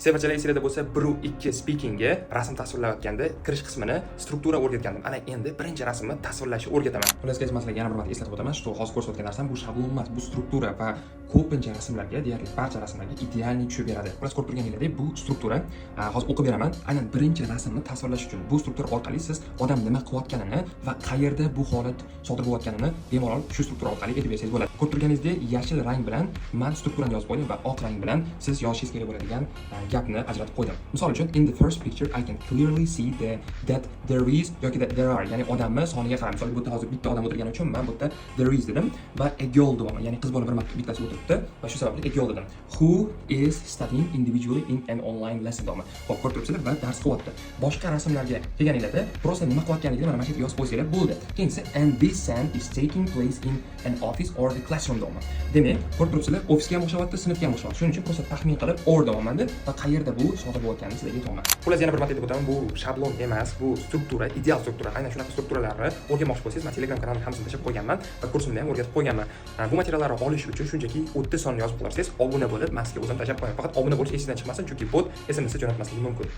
Sevachalar seriyada bo'lsa 1-2 speakingga rasm tasvirlayotganda kirish qismini struktura o'rgatgandim. Ana endi birinchi rasmni tasvirlashni o'rgataman. Xullas, sizlarga yana bir marta eslatib o'taman, shu hozir ko'rsatgan narsam bu shablon emas, bu struktura va ko'pincha rasmlarga, deyarli barcha rasmlarga idealni tushib beradi. Xullas, ko'rib turganingizdek, bu struktura hozir o'qib beraman. Aynan birinchi rasmni tasvirlash uchun bu struktura orqali siz odam nima qilayotganini va qayerda bu holat sodir bo'layotganini bemalol shu struktura orqali aytib bersangiz bo'ladi. Ko'rib turganingizdek, yashil rang bilan men strukturani yozib qo'ydim va oq rang bilan siz yozishingiz kerak bo'ladigan gapni ajratib qo'ydim. Misol uchun, in the first picture I can clearly see that there is yoki there are, ya'ni odamni soniga qarab, misol bu yerda hozir bitta odam o'tirgani uchun men bu yerda there is dedim va a girl dedim, ya'ni qiz bola bir marta bittasi o'tiribdi va shu sababli a girl dedim. Who is studying individually in an online lesson dedim. Xo'p, ko'rib turibsizlar va dars qilyapti. Boshqa rasmlarga kelganingizda prosta nima qilayotganligini mana shu yerga yozib qo'ysanglar bo'ldi. Keyingi and this scene is taking place in an office or the classroom dedim. Demak, ko'rib turibsizlar, ofisga ham o'xshayapti, sinfga ham o'xshayapti. Shuning uchun prosta taxmin qilib or deyapman-da va qayerda bu sodir bo'layotganini sizlarga aytaman. Xullas, yana bir marta aytib o'taman, bu shablon emas, bu struktura, ideal struktura. Aynan shunaqa strukturalarni o'rganmoqchi bo'lsangiz, men Telegram kanalimga hammasini tashlab qo'yganman va kursimda ham o'rgatib qo'yganman. Bu materiallarni olish uchun shunchaki 30 sonni yozib qo'yarsangiz, obuna bo'lib, men sizga o'zim tashlab qo'yaman. Faqat obuna bo'lish esingizdan chiqmasin, chunki bot SMS jo'natmasligi mumkin.